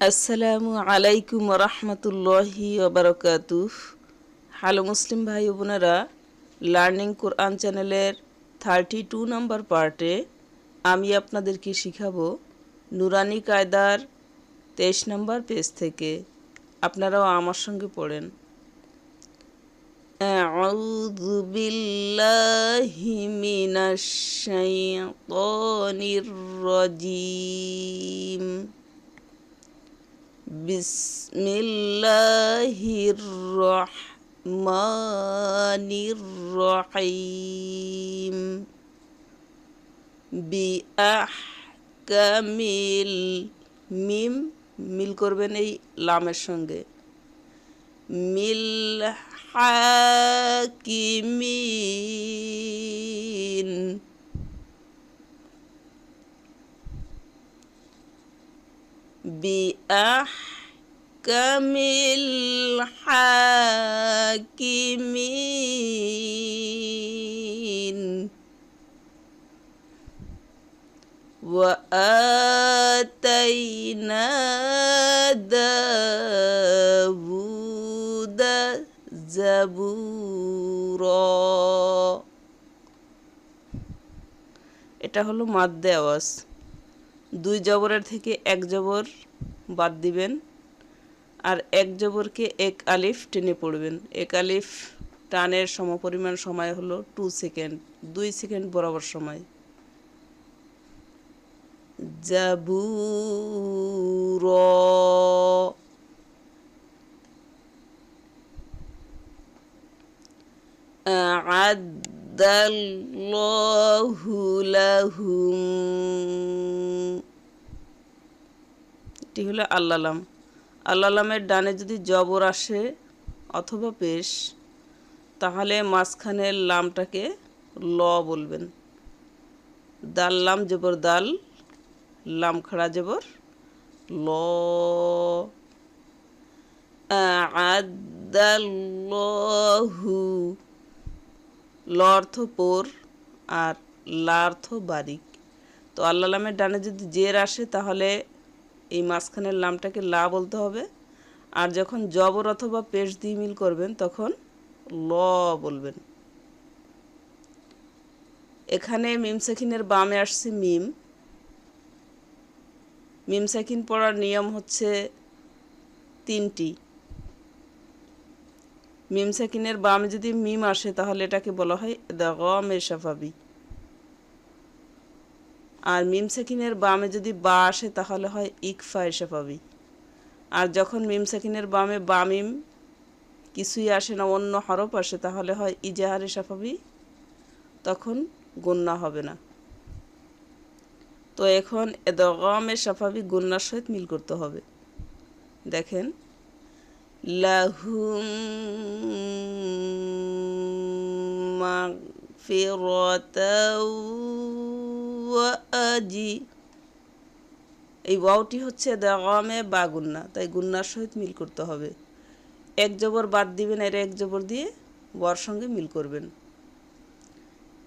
আসসালামু আলাইকুম রহমতুল্লাহি ওবরকাতুহ। হ্যালো মুসলিম ভাই ও বোনেরা, লার্নিং কোরআন চ্যানেলের 32 নম্বর পার্টে আমি আপনাদেরকে শিখাবো নুরানি কায়দার 23 নম্বর পেজ থেকে। আপনারাও আমার সঙ্গে পড়েন। আউযু বিল্লাহি মিনাশ শাইতানির রাজিম। বিসমিল্লাহির রহমানির রহিম। বিআহকামিল মিম মিল করবেন এই লামের সঙ্গে। মিল হাকিমিন। বিআহকামিল হাকিমিন। وآتينا داود زبورا। এটা হলো মাদ্দে আওয়াজ। দুই জবরের থেকে এক জবর বাদ দিবেন আর এক জবরকে এক আলিফ টেনে পড়বেন। এক আলিফ টানের সমপরিমাণ সময় হলো 2 সেকেন্ড, 2 সেকেন্ড বরাবর সময়। জাবুরা। আ'আদ্দাল্লাহু লাহুম। এটি হলো আল্লালাম। আল্লালামের ডানে যদি জবর আসে অথবা পেশ, তাহলে মাঝখানের লামটাকে ল বলবেন। দাল লাম জবর দাল, লাম খাড়া জবর ল। আ'আদ্দাল্লাহু, ল অর্থ পোর আর লা অর্থ বারিক। তো আল্লাহ লামের ডানে যদি জের আসে তাহলে এই মাঝখানের লামটাকে লা বলতে হবে, আর যখন জবর অথবা পেশ দিয়ে মিল করবেন তখন ল বলবেন। এখানে মিম সাকিনের বামে আসছে মিম। মিম সাকিন পড়ার নিয়ম হচ্ছে 3টি। মিম সাকিনের বামে যদি মিম আসে তাহলে এটাকে বলা হয় ইদগামে শাফাবি। আর মিম সাকিনের বামে যদি বা আসে তাহলে হয় ইকফায়ে শাফাবি। আর যখন মিম সাকিনের বামে বা মিম কিছুই আসে না, অন্য হরফ আসে, তাহলে হয় ইজাহারে শাফাবি, তখন গুন্না হবে না। তো এখন ইদগামে শাফাবি গুন্নার সহিত মিল করতে হবে। দেখেন, লাহুম মাগফিরাতাও ওয়া আজি। এই ওয়াওটি হচ্ছে ইদগামে বা গুন্না, তাই গুন্নার সহিত মিল করতে হবে। এক জবর বাদ দিবেন, এর এক জবর দিয়ে ওয়ার সঙ্গে মিল করবেন।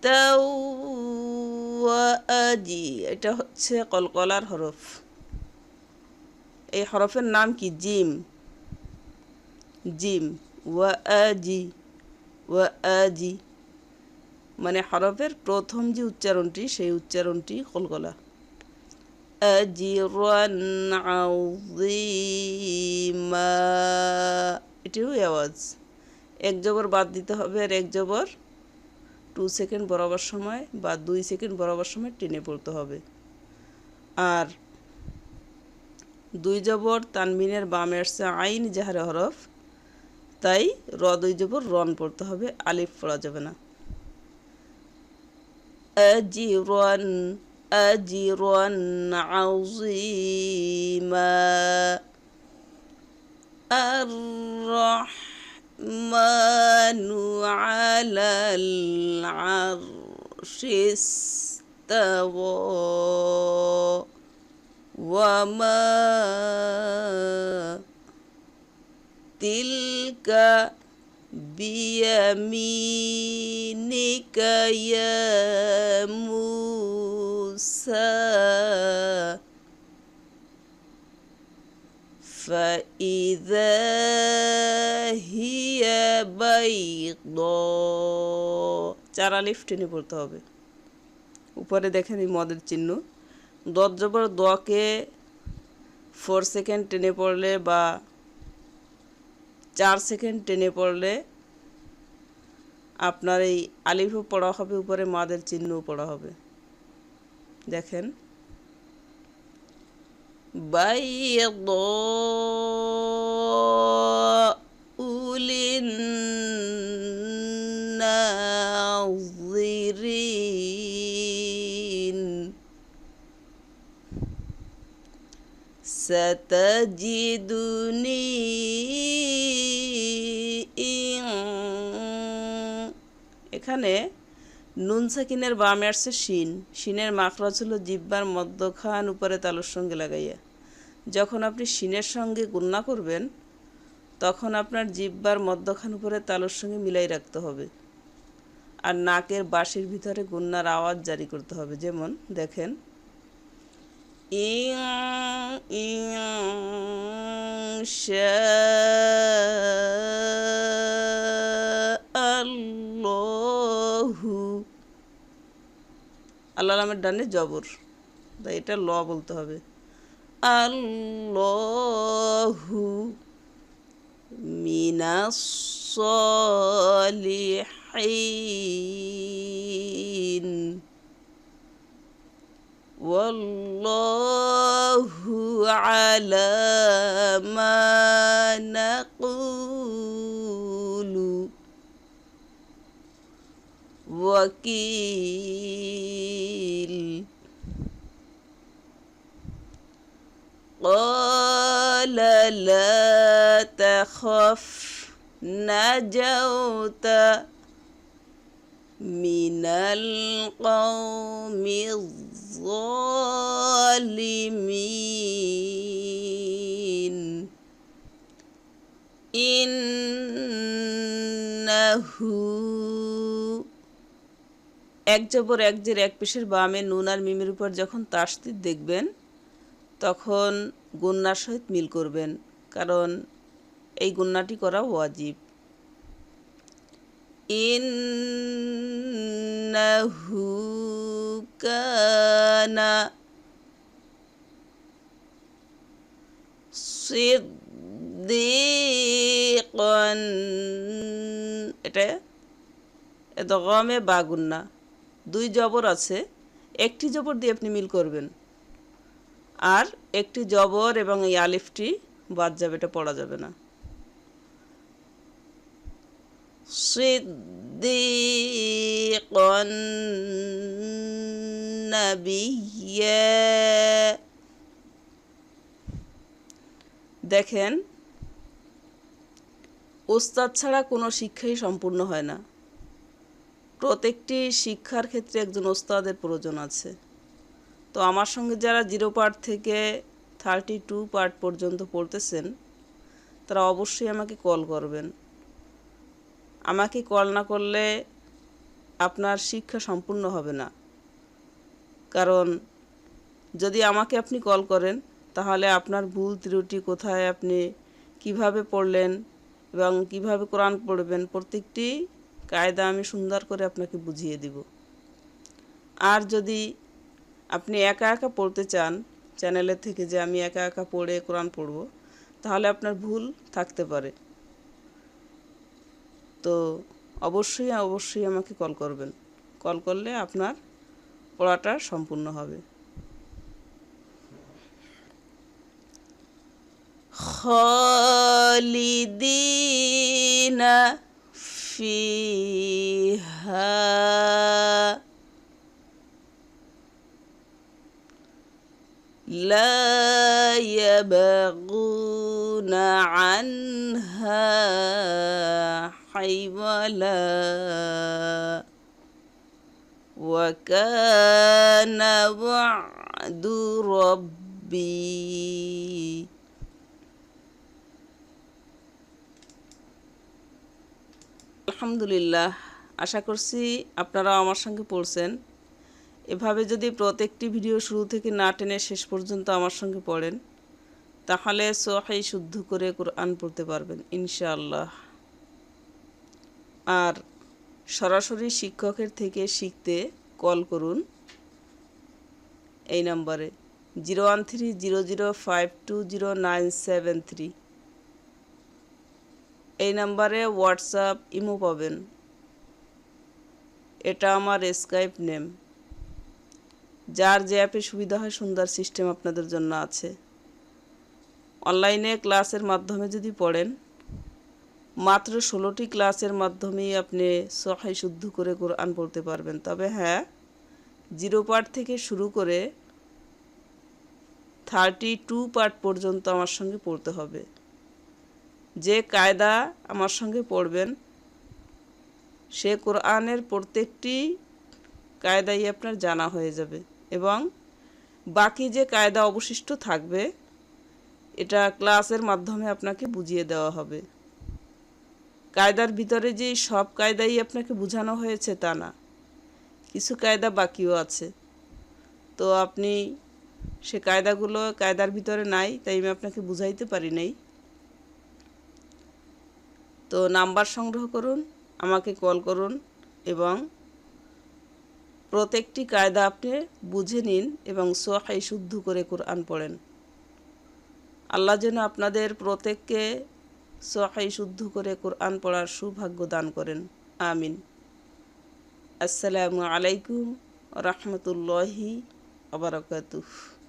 তাও ওয়া আজি, এটা হচ্ছে কলকলার হরফ। এই হরফের নাম কি? জিম। জিম। ওয়া আজি, ওয়া আজি মানে হরফের প্রথম যে উচ্চারণটি, সেই উচ্চারণটি কলকলা। আজিরান আযীমা, এটিও আওয়াজ। এক জবর বাদ দিতে হবে, আর এক জবর 2 সেকেন্ড বরাবর সময় বা 2 সেকেন্ড বরাবর সময় টেনে পড়তে হবে। আর 2 জবর তানবিনের বামে আসছে আইন জাহারে হরফ, তাই 2 জবর রন পড়তে হবে, আলিফ পড়া যাবে না। আজিরান, আজিরান আযীমা। আর রহমানু আলাল আরশি ইস্তাওয়া ওয়া মা তিলকা বিয়ামিনিকা ইয়া মূসা। فإذا هي بيضاء 4 আলিফ টেনে পড়তে হবে। উপরে দেখেন এই মদের চিহ্ন। দত জবর দকে 4 সেকেন্ড টেনে পড়লে বা 4 সেকেন্ড টেনে পড়লে আপনার এই আলিফও পড়া হবে, উপরে মাদের চিহ্নও পড়া হবে। দেখেন বাইয়্যিউ লিন-নাযিরিন সাতাজিদুনি এখানে নুন সাকিনের বামে আসছে শিন। শিনের মাখরাজ হলো জিহ্বার মধ্যখান উপরে তালুর সঙ্গে লাগাইয়া। যখন আপনি শিনের সঙ্গে গুণনা করবেন তখন আপনার জিহ্বার মধ্যখান উপরে তালুর সঙ্গে মিলাই রাখতে হবে, আর নাকের বাঁশির ভিতরে গুণনার আওয়াজ জারি করতে হবে। যেমন দেখেন ইনশাআল্লাহু, আল্লাহ নামের ডানে জবর, তাই এটা ল বলতে হবে। আল্লাহু মিনাস সলিহিন ওয়াল্লাহু আলা মা নাকুলু ওয়াকিল। قال لا تخف نجوت من القوم الظالمين إنه এক জবর এক জের এক পেশের বামে নুন আর মিমের উপর যখন তাসদিদ দেখবেন তখন গুন্নার সহিত মিল করবেন, কারণ এই গুন্নাটি করা ওয়াজিব। ইন্নাহু কানা সিদ্দিকান, এটা গমে বা গুন্না, 2 জবর আছে, একটি জবর দিয়ে আপনি মিল করবেন, আর একটি জবর এবং এই আলিফটি বাদ যাবে, এটা পড়া যাবে না। সিদ্দিকান নাবিয়্যা। দেখেন ওস্তাদ ছাড়া কোনো শিক্ষাই সম্পূর্ণ হয় না। প্রত্যেকটি শিক্ষার ক্ষেত্রে একজন ওস্তাদের প্রয়োজন আছে। তো আমার সঙ্গে যারা 0 পার্ট থেকে 32 পার্ট পর্যন্ত পড়তেছেন তারা অবশ্যই আমাকে কল করবেন। আমাকে কল না করলে আপনার শিক্ষা সম্পূর্ণ হবে না, কারণ যদি আমাকে আপনি কল করেন তাহলে আপনার ভুল ত্রুটি কোথায়, আপনি কিভাবে পড়লেন এবং কিভাবে কোরআন পড়বেন প্রত্যেকটি কায়দা আমি সুন্দর করে আপনাকে বুঝিয়ে দিব। আর যদি আপনি একা একা পড়তে চান চ্যানেলের থেকে, যে আমি একা একা পড়ে কোরআন পড়ব, তাহলে আপনার ভুল থাকতে পারে। তো অবশ্যই অবশ্যই আমাকে কল করবেন। কল করলে আপনার পড়াটা সম্পূর্ণ হবে। খালিদিনা ফিহা لا يبغون عنها حولا وكان وعد ربي আলহামদুলিল্লাহ। আশা করছি আপনারা আমার সঙ্গে পড়ছেন। এভাবে যদি প্রত্যেকটি ভিডিও শুরু থেকে না টেনে শেষ পর্যন্ত আমার সঙ্গে পড়েন তাহলে সহিহ শুদ্ধ করে কোরআন পড়তে পারবেন ইনশাআল্লাহ। আর সরাসরি শিক্ষকের থেকে শিখতে কল করুন এই নম্বরে 01300520973। এই নাম্বারে হোয়াটসঅ্যাপ ইমো পাবেন। এটা আমার স্কাইপ নেম। যার যে অ্যাপে সুবিধা হয় সুন্দর সিস্টেম আপনাদের জন্য আছে। অনলাইনে ক্লাসের মাধ্যমে যদি পড়েন, মাত্র 16টি ক্লাসের মাধ্যমেই আপনি সহিহ শুদ্ধ করে কোরআন পড়তে পারবেন। তবে হ্যাঁ, 0 পার্ট থেকে শুরু করে 32 পার্ট পর্যন্ত আমার সঙ্গে পড়তে হবে। যে কায়দা আমার সঙ্গে পড়বেন সে কোরআনের প্রত্যেকটি কায়দাই আপনার জানা হয়ে যাবে এবং বাকি যে কায়দা অবশিষ্ট থাকবে এটা ক্লাসের মাধ্যমে আপনাকে বুঝিয়ে দেওয়া হবে। কায়দার ভিতরে যে সব কায়দাই আপনাকে বোঝানো হয়েছে তা না, কিছু কায়দা বাকিও আছে। তো আপনি সে কায়দাগুলো কায়দার ভিতরে নাই, তাই আমি আপনাকে বুঝাইতে পারি নাই। তো নাম্বার সংগ্রহ করুন, আমাকে কল করুন এবং প্রত্যেকটি কায়দা আপনি বুঝে নিন এবং সহিহ শুদ্ধ করে কোরআন পড়েন। আল্লাহ যেন আপনাদের প্রত্যেককে সহিহ শুদ্ধ করে কোরআন পড়ার সৌভাগ্য দান করেন, আমিন। আসসালামু আলাইকুম রাহমাতুল্লাহি ওয়া বারাকাতুহু।